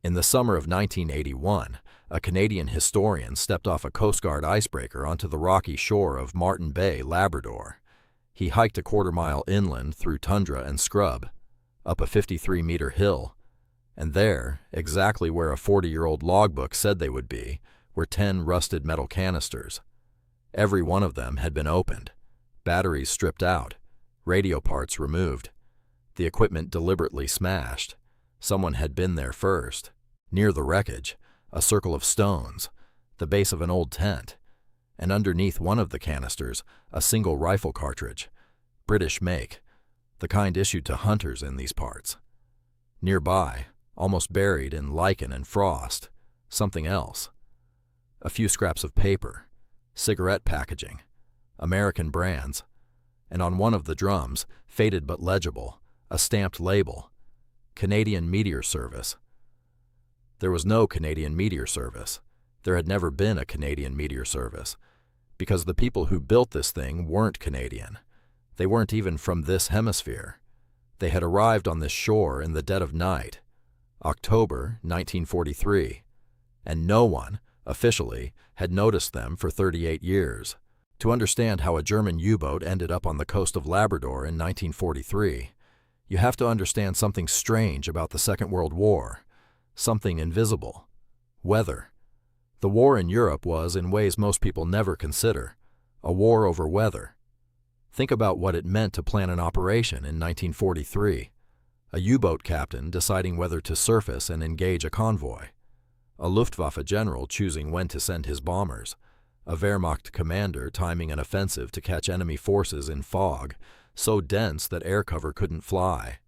In the summer of 1981, a Canadian historian stepped off a Coast Guard icebreaker onto the rocky shore of Martin Bay, Labrador. He hiked a quarter-mile inland through tundra and scrub, up a 53-meter hill, and there, exactly where a 40-year-old logbook said they would be, were 10 rusted metal canisters. Every one of them had been opened, batteries stripped out, radio parts removed, the equipment deliberately smashed. Someone had been there first. Near the wreckage, a circle of stones, the base of an old tent, and underneath one of the canisters, a single rifle cartridge, British make, the kind issued to hunters in these parts. Nearby, almost buried in lichen and frost, something else. A few scraps of paper, cigarette packaging, American brands, and on one of the drums, faded but legible, a stamped label, Canadian Meteor Service. There was no Canadian Meteor Service. There had never been a Canadian Meteor Service, because the people who built this thing weren't Canadian. They weren't even from this hemisphere. They had arrived on this shore in the dead of night, October 1943, and no one, officially, had noticed them for 38 years. To understand how a German U-boat ended up on the coast of Labrador in 1943, you have to understand something strange about the Second World War, something invisible: weather. The war in Europe was, in ways most people never consider, a war over weather. Think about what it meant to plan an operation in 1943. A U-boat captain deciding whether to surface and engage a convoy. A Luftwaffe general choosing when to send his bombers. A Wehrmacht commander timing an offensive to catch enemy forces in fog so dense that air cover couldn't fly.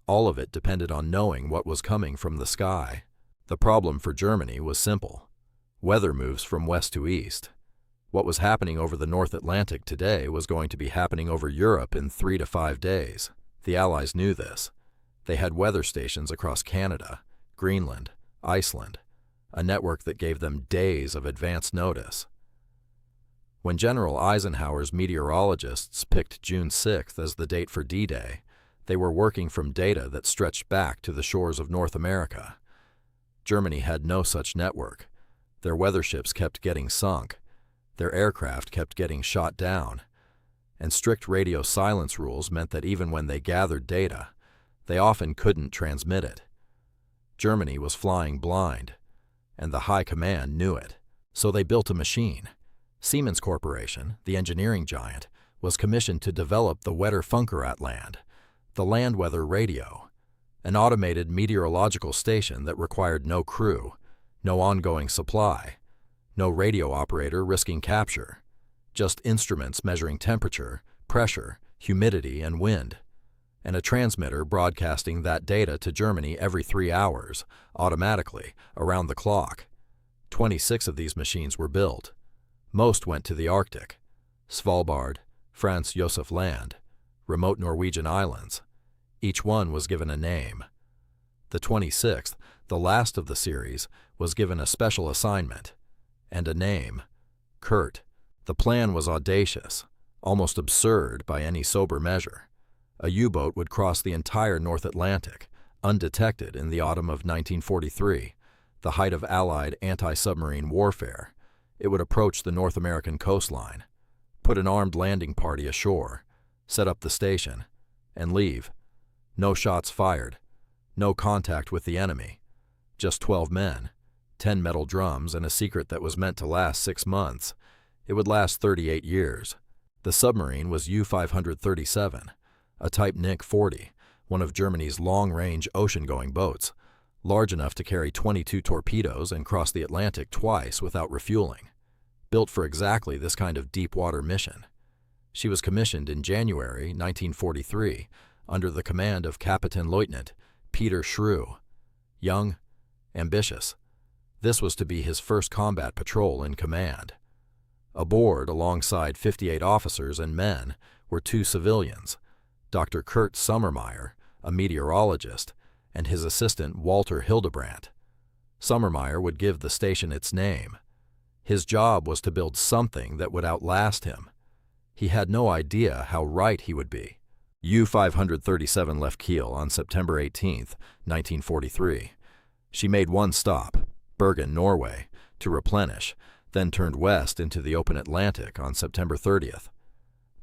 All of it depended on knowing what was coming from the sky. The problem for Germany was simple. Weather moves from west to east. What was happening over the North Atlantic today was going to be happening over Europe in 3 to 5 days. The Allies knew this. They had weather stations across Canada, Greenland, Iceland, a network that gave them days of advance notice. When General Eisenhower's meteorologists picked June 6th as the date for D-Day, they were working from data that stretched back to the shores of North America. Germany had no such network. Their weather ships kept getting sunk. Their aircraft kept getting shot down. And strict radio silence rules meant that even when they gathered data, they often couldn't transmit it. Germany was flying blind, and the high command knew it. So they built a machine. Siemens Corporation, the engineering giant, was commissioned to develop the Wetterfunkerrat, the land weather radio, an automated meteorological station that required no crew, no ongoing supply, no radio operator risking capture, just instruments measuring temperature, pressure, humidity, and wind, and a transmitter broadcasting that data to Germany every 3 hours, automatically, around the clock. 26 of these machines were built. Most went to the Arctic, Svalbard, Franz Josef Land, remote Norwegian islands. Each one was given a name. The 26th, the last of the series, was given a special assignment and a name: Kurt. The plan was audacious, almost absurd by any sober measure. A U-boat would cross the entire North Atlantic, undetected in the autumn of 1943, the height of Allied anti-submarine warfare. It would approach the North American coastline, put an armed landing party ashore, set up the station, and leave. No shots fired, no contact with the enemy, just 12 men, 10 metal drums, and a secret that was meant to last 6 months. It would last 38 years. The submarine was U-537, a Type Nick 40, one of Germany's long-range ocean-going boats, large enough to carry 22 torpedoes and cross the Atlantic twice without refueling, built for exactly this kind of deep-water mission. She was commissioned in January 1943 under the command of Kapitänleutnant Peter Schrew. Young, ambitious. This was to be his first combat patrol in command. Aboard, alongside 58 officers and men, were 2 civilians, Dr. Kurt Sommermeyer, a meteorologist, and his assistant Walter Hildebrandt. Sommermeyer would give the station its name. His job was to build something that would outlast him. He had no idea how right he would be. U-537 left Kiel on September 18, 1943. She made one stop, Bergen, Norway, to replenish, then turned west into the open Atlantic on September 30th.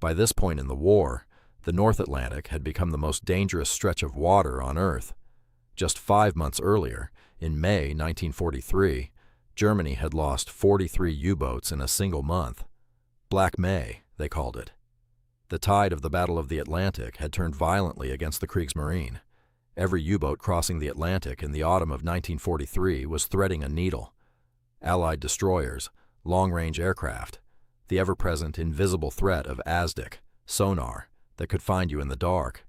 By this point in the war, the North Atlantic had become the most dangerous stretch of water on Earth. Just 5 months earlier, in May 1943, Germany had lost 43 U-boats in a single month. Black May, they called it. The tide of the Battle of the Atlantic had turned violently against the Kriegsmarine. Every U-boat crossing the Atlantic in the autumn of 1943 was threading a needle. Allied destroyers, long-range aircraft, the ever-present invisible threat of ASDIC, sonar, that could find you in the dark.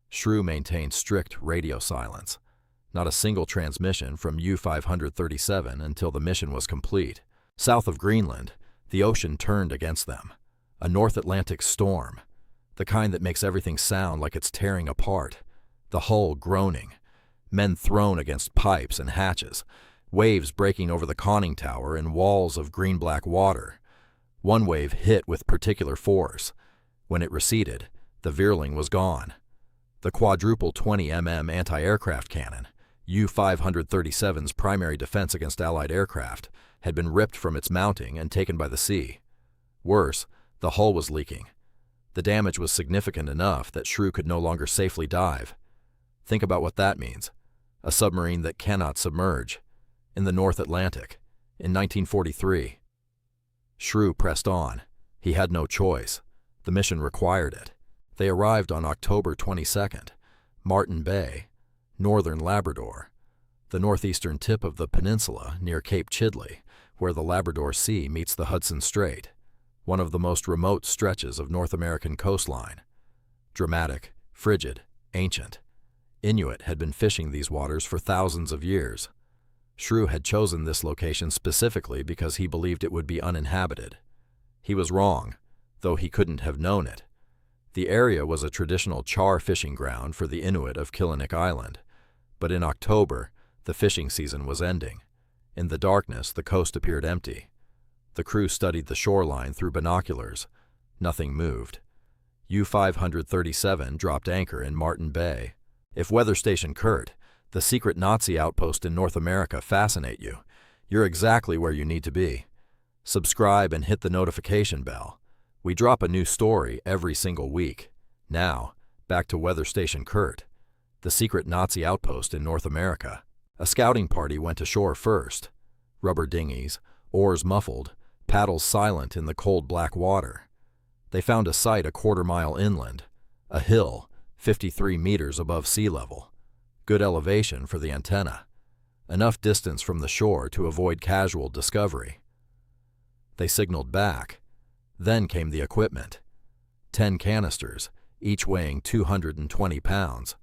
Shrew maintained strict radio silence. Not a single transmission from U-537 until the mission was complete. South of Greenland, the ocean turned against them. A North Atlantic storm, the kind that makes everything sound like it's tearing apart. The hull groaning, men thrown against pipes and hatches, waves breaking over the conning tower in walls of green-black water. One wave hit with particular force. When it receded, the Virling was gone. The quadruple 20 mm anti-aircraft cannon, U-537's primary defense against Allied aircraft, had been ripped from its mounting and taken by the sea. Worse, the hull was leaking. The damage was significant enough that Shrew could no longer safely dive. Think about what that means. A submarine that cannot submerge. In the North Atlantic, in 1943. Shrew pressed on. He had no choice. The mission required it. They arrived on October 22nd, Martin Bay, northern Labrador, the northeastern tip of the peninsula near Cape Chidley, where the Labrador Sea meets the Hudson Strait, one of the most remote stretches of North American coastline. Dramatic, frigid, ancient. Inuit had been fishing these waters for thousands of years. Shrew had chosen this location specifically because he believed it would be uninhabited. He was wrong, though he couldn't have known it. The area was a traditional char fishing ground for the Inuit of Killinick Island, but in October, the fishing season was ending. In the darkness, the coast appeared empty. The crew studied the shoreline through binoculars. Nothing moved. U-537 dropped anchor in Martin Bay. If Weather Station Kurt, the secret Nazi outpost in North America, fascinate you, you're exactly where you need to be. Subscribe and hit the notification bell. We drop a new story every single week. Now, back to Weather Station Kurt, the secret Nazi outpost in North America. A scouting party went ashore first. Rubber dinghies, oars muffled, paddles silent in the cold black water. They found a site a quarter-mile inland, a hill 53 meters above sea level. Good elevation for the antenna. Enough distance from the shore to avoid casual discovery. They signaled back. Then came the equipment. 10 canisters, each weighing 220 pounds,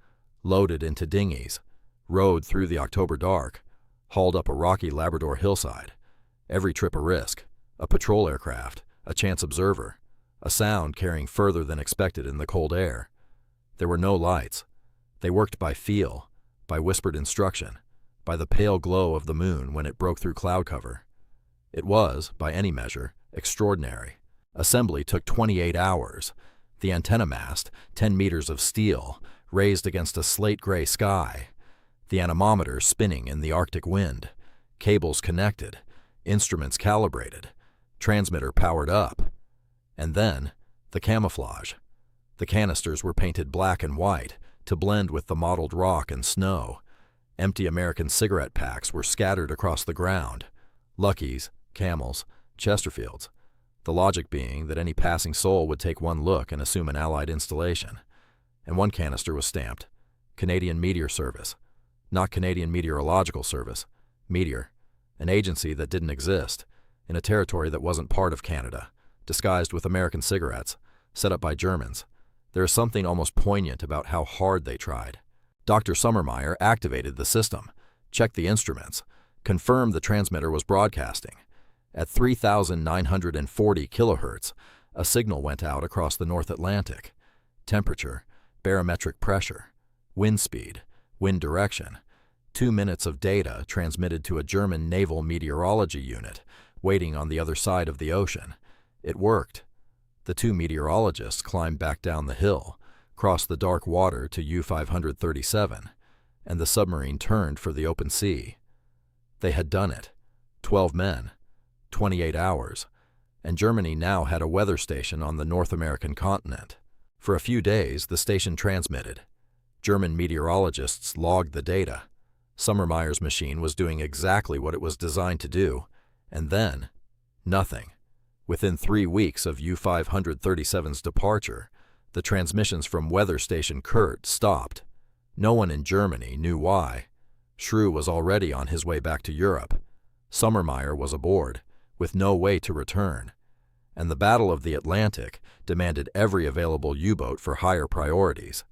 loaded into dinghies, rowed through the October dark, hauled up a rocky Labrador hillside. Every trip a risk, a patrol aircraft, a chance observer, a sound carrying further than expected in the cold air. There were no lights. They worked by feel, by whispered instruction, by the pale glow of the moon when it broke through cloud cover. It was, by any measure, extraordinary. Assembly took 28 hours. The antenna mast, 10 meters of steel, raised against a slate-gray sky. The anemometer spinning in the Arctic wind. Cables connected. Instruments calibrated. Transmitter powered up. And then, the camouflage. The canisters were painted black and white to blend with the mottled rock and snow. Empty American cigarette packs were scattered across the ground. Luckies, Camels, Chesterfields. The logic being that any passing soul would take one look and assume an Allied installation. And one canister was stamped, Canadian Meteor Service. Not Canadian Meteorological Service, Meteor, an agency that didn't exist, in a territory that wasn't part of Canada, disguised with American cigarettes, set up by Germans. There is something almost poignant about how hard they tried. Dr. Sommermeyer activated the system, checked the instruments, confirmed the transmitter was broadcasting. At 3,940 kilohertz, a signal went out across the North Atlantic. Temperature, barometric pressure, wind speed, wind direction. 2 minutes of data transmitted to a German naval meteorology unit waiting on the other side of the ocean. It worked. The 2 meteorologists climbed back down the hill, crossed the dark water to U-537, and the submarine turned for the open sea. They had done it. 12 men, 28 hours, and Germany now had a weather station on the North American continent. For a few days, the station transmitted. German meteorologists logged the data. Sommermeyer's machine was doing exactly what it was designed to do, and then, nothing. Within 3 weeks of U-537's departure, the transmissions from weather station Kurt stopped. No one in Germany knew why. Shrew was already on his way back to Europe. Sommermeyer was aboard, with no way to return. And the Battle of the Atlantic demanded every available U-boat for higher priorities.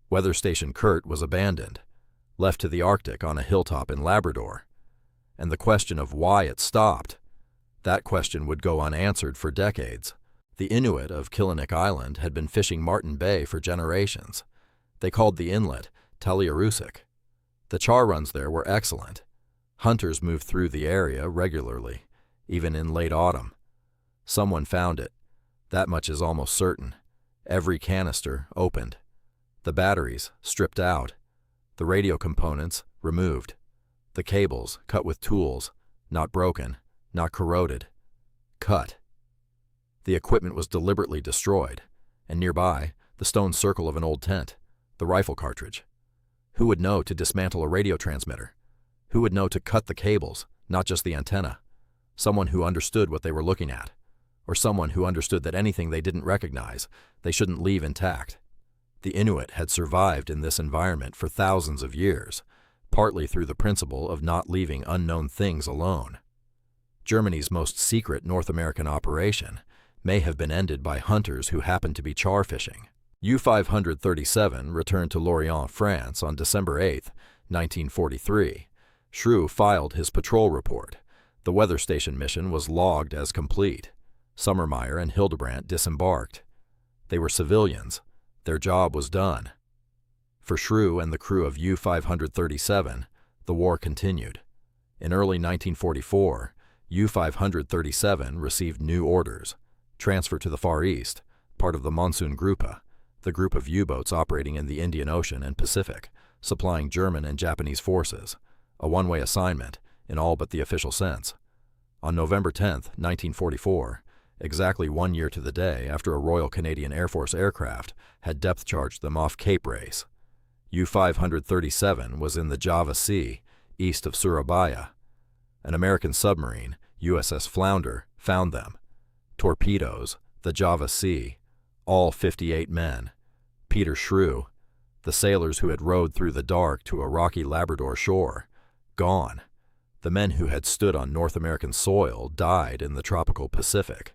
Weather Station Kurt was abandoned, left to the Arctic on a hilltop in Labrador. And the question of why it stopped, that question would go unanswered for decades. The Inuit of Killiniq Island had been fishing Martin Bay for generations. They called the inlet Talierusik. The char runs there were excellent. Hunters moved through the area regularly, even in late autumn. Someone found it. That much is almost certain. Every canister opened. The batteries stripped out. The radio components removed. The cables cut with tools, not broken, not corroded. Cut. The equipment was deliberately destroyed, and nearby, the stone circle of an old tent, the rifle cartridge. Who would know to dismantle a radio transmitter? Who would know to cut the cables, not just the antenna? Someone who understood what they were looking at, or someone who understood that anything they didn't recognize, they shouldn't leave intact. The Inuit had survived in this environment for thousands of years, partly through the principle of not leaving unknown things alone. Germany's most secret North American operation may have been ended by hunters who happened to be char fishing. U-537 returned to Lorient, France on December 8, 1943. Shrew filed his patrol report. The weather station mission was logged as complete. Sommermeyer and Hildebrandt disembarked. They were civilians. Their job was done. For Shrew and the crew of U-537, the war continued. In early 1944, U-537 received new orders. Transfer to the Far East, part of the Monsoon Gruppe, the group of U-boats operating in the Indian Ocean and Pacific, supplying German and Japanese forces, a one-way assignment in all but the official sense. On November 10, 1944, exactly 1 year to the day after a Royal Canadian Air Force aircraft had depth-charged them off Cape Race, U-537 was in the Java Sea, east of Surabaya. An American submarine, USS Flounder, found them. Torpedoes, the Java Sea, all 58 men. Peter Shrew, the sailors who had rowed through the dark to a rocky Labrador shore, gone. The men who had stood on North American soil died in the tropical Pacific,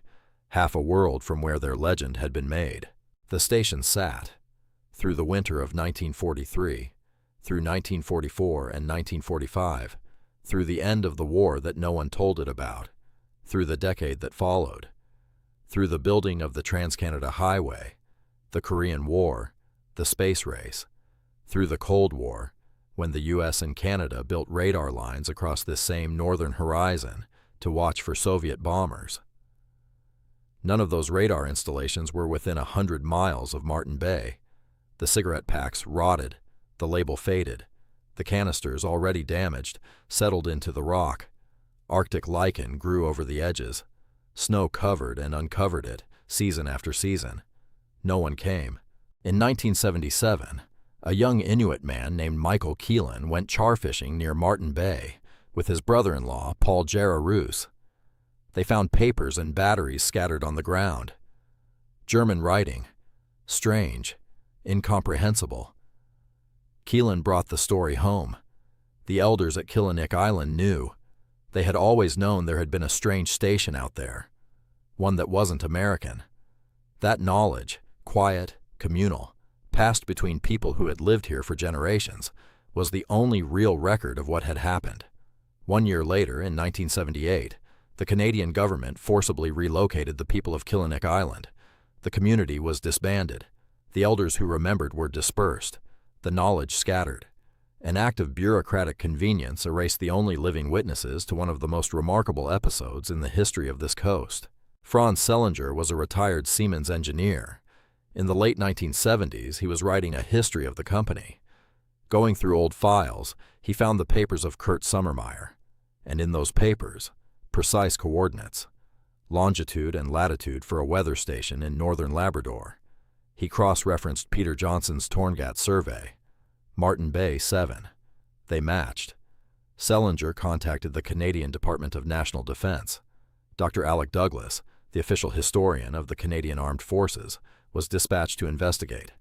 half a world from where their legend had been made. The station sat, through the winter of 1943, through 1944 and 1945, through the end of the war that no one told it about, through the decade that followed, through the building of the Trans-Canada Highway, the Korean War, the space race, through the Cold War, when the U.S. and Canada built radar lines across this same northern horizon to watch for Soviet bombers. None of those radar installations were within 100 miles of Martin Bay. The cigarette packs rotted, the label faded, the canisters, already damaged, settled into the rock. Arctic lichen grew over the edges. Snow covered and uncovered it, season after season. No one came. In 1977, a young Inuit man named Michael Keelan went char fishing near Martin Bay with his brother-in-law, Paul Jarrah Roos. They found papers and batteries scattered on the ground. German writing. Strange. Incomprehensible. Keelan brought the story home. The elders at Killiniq Island knew. They had always known there had been a strange station out there, one that wasn't American. That knowledge, quiet, communal, passed between people who had lived here for generations, was the only real record of what had happened. 1 year later, in 1978, the Canadian government forcibly relocated the people of Killiniq Island. The community was disbanded. The elders who remembered were dispersed. The knowledge scattered. An act of bureaucratic convenience erased the only living witnesses to one of the most remarkable episodes in the history of this coast. Franz Selinger was a retired Siemens engineer. In the late 1970s, he was writing a history of the company. Going through old files, he found the papers of Kurt Sommermeyer. And in those papers, precise coordinates, longitude and latitude for a weather station in northern Labrador. He cross-referenced Peter Johnson's Torngat survey. Martin Bay 7. They matched. Selinger contacted the Canadian Department of National Defence. Dr. Alec Douglas, the official historian of the Canadian Armed Forces, was dispatched to investigate.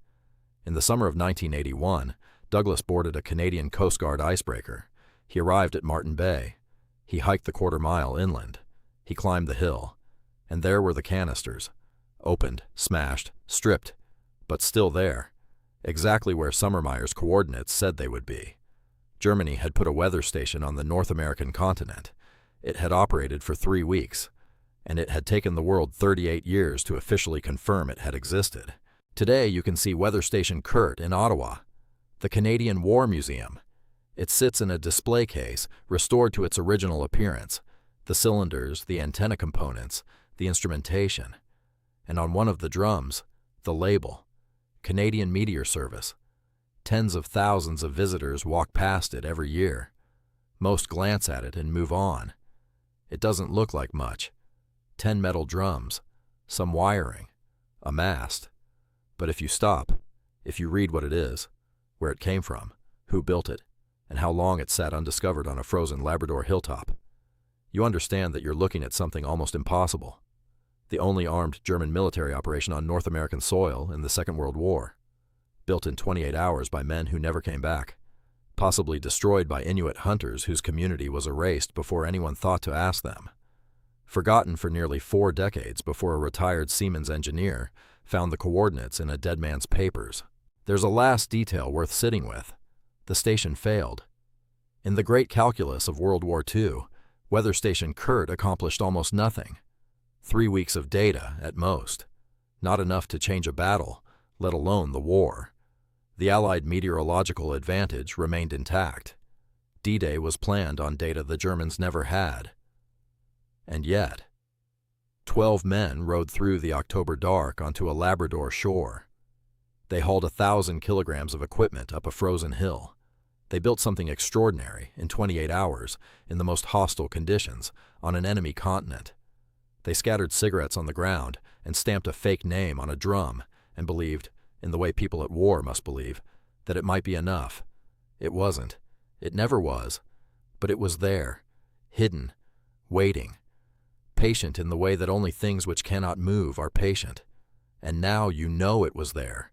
In the summer of 1981, Douglas boarded a Canadian Coast Guard icebreaker. He arrived at Martin Bay. He hiked the quarter-mile inland. He climbed the hill. And there were the canisters. Opened, smashed, stripped, but still there. Exactly where Sommermeyer's coordinates said they would be. Germany had put a weather station on the North American continent. It had operated for 3 weeks, and it had taken the world 38 years to officially confirm it had existed. Today you can see Weather Station Kurt in Ottawa, the Canadian War Museum. It sits in a display case, restored to its original appearance, the cylinders, the antenna components, the instrumentation, and on one of the drums, the label, Canadian Meteor Service. Tens of thousands of visitors walk past it every year. Most glance at it and move on. It doesn't look like much. 10 metal drums, some wiring, a mast. But if you stop, if you read what it is, where it came from, who built it, and how long it sat undiscovered on a frozen Labrador hilltop, you understand that you're looking at something almost impossible. The only armed German military operation on North American soil in the Second World War. Built in 28 hours by men who never came back. Possibly destroyed by Inuit hunters whose community was erased before anyone thought to ask them. Forgotten for nearly 4 decades before a retired Siemens engineer found the coordinates in a dead man's papers. There's a last detail worth sitting with. The station failed. In the great calculus of World War II, Weather Station Kurt accomplished almost nothing. 3 weeks of data at most. Not enough to change a battle, let alone the war. The Allied meteorological advantage remained intact. D-Day was planned on data the Germans never had. And yet, 12 men rode through the October dark onto a Labrador shore. They hauled 1,000 kilograms of equipment up a frozen hill. They built something extraordinary in 28 hours in the most hostile conditions on an enemy continent. They scattered cigarettes on the ground and stamped a fake name on a drum and believed, in the way people at war must believe, that it might be enough. It wasn't. It never was. But it was there, hidden, waiting, patient in the way that only things which cannot move are patient. And now you know it was there.